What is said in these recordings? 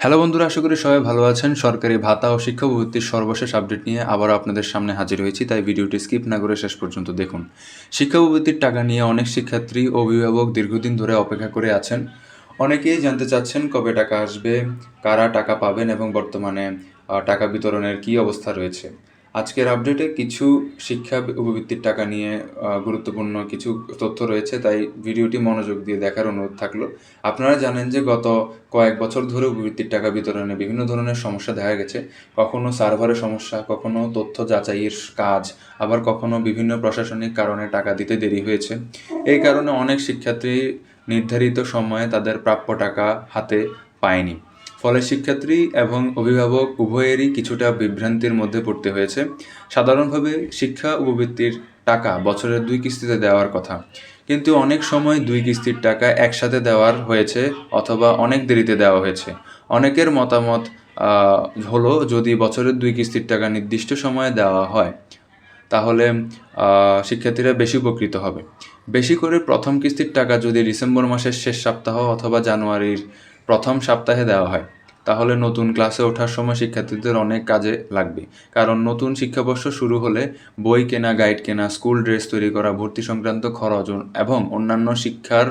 Hello বন্ধুরা, আশা করি সবাই ভালো আছেন। সরকারি ভাতা ও শিক্ষাবৃত্তির সর্বশেষ আপডেট নিয়ে আবারও আপনাদের সামনে হাজির হয়েছি, তাই ভিডিওটি স্কিপ না করে শেষ পর্যন্ত দেখুন। শিক্ষাবৃত্তির টাকা নিয়ে অনেক শিক্ষার্থী ও অভিভাবক দীর্ঘদিন ধরে অপেক্ষা করে আছেন। অনেকেই জানতে চাচ্ছেন কবে টাকা আসবে, কারা টাকা পাবেন এবং বর্তমানে টাকা বিতরণের কী অবস্থা রয়েছে। আজকের আপডেটে কিছু শিক্ষা উপবৃত্তির টাকা নিয়ে গুরুত্বপূর্ণ কিছু তথ্য রয়েছে, তাই ভিডিওটি মনোযোগ দিয়ে দেখার অনুরোধ থাকলো। আপনারা জানেন যে গত কয়েক বছর ধরে উপবৃত্তির টাকা বিতরণে বিভিন্ন ধরনের সমস্যা দেখা গেছে। কখনো সার্ভারের সমস্যা, কখনো তথ্য যাচাইয়ের কাজ, আবার কখনো বিভিন্ন প্রশাসনিক কারণে টাকা দিতে দেরি হয়েছে। এই কারণে অনেক শিক্ষার্থী নির্ধারিত সময়ে তাদের প্রাপ্য টাকা হাতে পায়নি। ফলে শিক্ষার্থী এবং অভিভাবক উভয়েরই কিছুটা বিভ্রান্তির মধ্যে পড়তে হয়েছে। সাধারণভাবে শিক্ষা উপবৃত্তির টাকা বছরের 2 কিস্তিতে দেওয়ার কথা, কিন্তু অনেক সময় 2 কিস্তির টাকা একসাথে দেওয়ার হয়েছে অথবা অনেক দেরিতে দেওয়া হয়েছে। অনেকের মতামত হলো যদি বছরের 2 কিস্তির টাকা নির্দিষ্ট সময়ে দেওয়া হয় তাহলে শিক্ষার্থীরা বেশি উপকৃত হবে। বেশি করে প্রথম কিস্তির টাকা যদি ডিসেম্বর মাসের শেষ সপ্তাহ অথবা জানুয়ারির প্রথম সপ্তাহে দেওয়া হয় তাহলে নতুন ক্লাসে ওঠার সময় শিক্ষার্থীদের অনেক কাজে লাগবে। কারণ নতুন শিক্ষাবর্ষ শুরু হলে বই কেনা, গাইড কেনা, স্কুল ড্রেস তৈরি করা, ভর্তি সংক্রান্ত খরচ এবং অন্যান্য শিক্ষার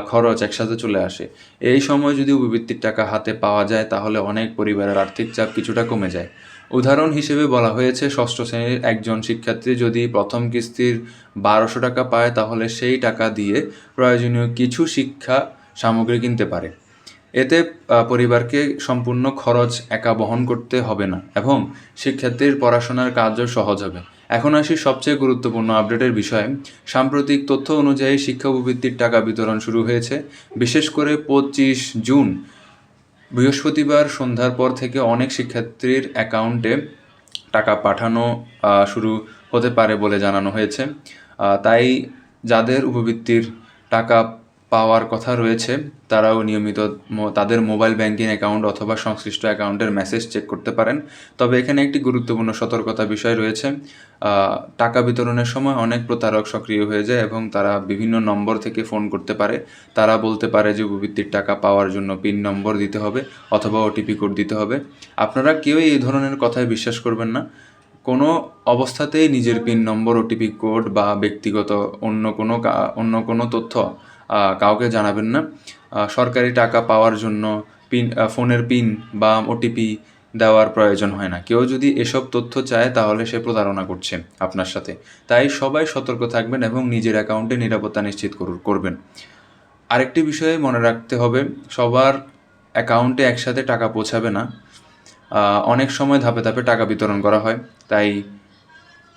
খরচ একসাথে চলে আসে। এই সময় যদি উপবৃত্তির টাকা হাতে পাওয়া যায় তাহলে অনেক পরিবারের আর্থিক চাপ কিছুটা কমে যায়। উদাহরণ হিসেবে বলা হয়েছে, ষষ্ঠ শ্রেণীর একজন শিক্ষার্থী যদি প্রথম কিস্তির 1200 টাকা পায় তাহলে সেই টাকা দিয়ে প্রয়োজনীয় কিছু শিক্ষা সামগ্রী কিনতে পারে। এতে পরিবারকে সম্পূর্ণ খরচ একা বহন করতে হবে না এবং শিক্ষার্থীর পড়াশোনার কাজও সহজ হবে। এখন আসি সবচেয়ে গুরুত্বপূর্ণ আপডেটের বিষয়ে। সাম্প্রতিক তথ্য অনুযায়ী শিক্ষা উপবৃত্তির টাকা বিতরণ শুরু হয়েছে। বিশেষ করে 25 জুন বৃহস্পতিবার সন্ধ্যার পর থেকে অনেক শিক্ষার্থীর অ্যাকাউন্টে টাকা পাঠানো শুরু হতে পারে বলে জানানো হয়েছে। তাই যাদের উপবৃত্তির টাকা পাওয়ার কথা রয়েছে তারাও নিয়মিত তাদের মোবাইল ব্যাংকিং অ্যাকাউন্ট অথবা সংশ্লিষ্ট অ্যাকাউন্টের মেসেজ চেক করতে পারেন। তবে এখানে একটি গুরুত্বপূর্ণ সতর্কতা বিষয় রয়েছে। টাকা বিতরণের সময় অনেক প্রতারক সক্রিয় হয়ে যায় এবং তারা বিভিন্ন নম্বর থেকে ফোন করতে পারে। তারা বলতে পারে যে উপবৃত্তির টাকা পাওয়ার জন্য পিন নম্বর দিতে হবে অথবা ওটিপি কোড দিতে হবে। আপনারা কেউই এই ধরনের কথায় বিশ্বাস করবেন না। কোনো অবস্থাতেই নিজের পিন নম্বর, ওটিপি কোড বা ব্যক্তিগত অন্য কোনো তথ্য কাউকে জানাবেন না। সরকারি টাকা পাওয়ার জন্য ফোনের পিন বা ওটিপি দেওয়ার প্রয়োজন হয় না। কেউ যদি এসব তথ্য চায় তাহলে সে প্রতারণা করছে আপনার সাথে। তাই সবাই সতর্ক থাকবেন এবং নিজের অ্যাকাউন্টে নিরাপত্তা নিশ্চিত করবেন। আরেকটি বিষয়ে মনে রাখতে হবে, সবার অ্যাকাউন্টে একসাথে টাকা পৌঁছাবে না। অনেক সময় ধাপে ধাপে টাকা বিতরণ করা হয়।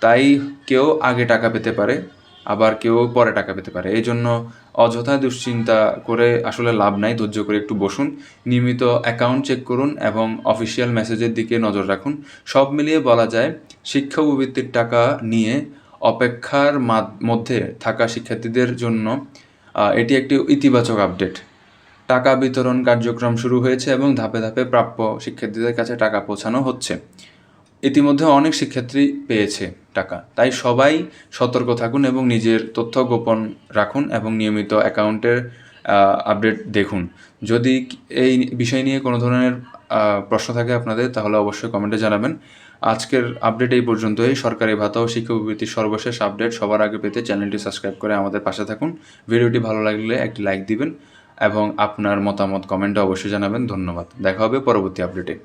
তাই কেউ আগে টাকা পেতে পারে, আবার কেউ পরে টাকা পেতে পারে। এই জন্য অযথা দুশ্চিন্তা করে আসলে লাভ নাই। ধৈর্য করে একটু বসুন, নিয়মিত অ্যাকাউন্ট চেক করুন এবং অফিসিয়াল মেসেজের দিকে নজর রাখুন। সব মিলিয়ে বলা যায়, শিক্ষা উপবৃত্তির টাকা নিয়ে অপেক্ষার মধ্যে থাকা শিক্ষার্থীদের জন্য এটি একটি ইতিবাচক আপডেট। টাকা বিতরণ কার্যক্রম শুরু হয়েছে এবং ধাপে ধাপে প্রাপ্য শিক্ষার্থীদের কাছে টাকা পৌঁছানো হচ্ছে। ইতিমধ্যে অনেক শিক্ষার্থী পেয়েছে টাকা। তাই সবাই সতর্ক থাকুন এবং নিজের তথ্য গোপন রাখুন এবং নিয়মিত অ্যাকাউন্টের আপডেট দেখুন। যদি এই বিষয় নিয়ে কোনো ধরনের প্রশ্ন থাকে আপনাদের তাহলে অবশ্যই কমেন্টে জানাবেন। আজকের আপডেট এই পর্যন্তই। সরকারি ভাতা ও শিক্ষা উপবৃত্তির সর্বশেষ আপডেট সবার আগে পেতে চ্যানেলটি সাবস্ক্রাইব করে আমাদের পাশে থাকুন। ভিডিওটি ভালো লাগলে একটি লাইক দিবেন এবং আপনার মতামত কমেন্টে অবশ্যই জানাবেন। ধন্যবাদ। দেখা হবে পরবর্তী আপডেটে।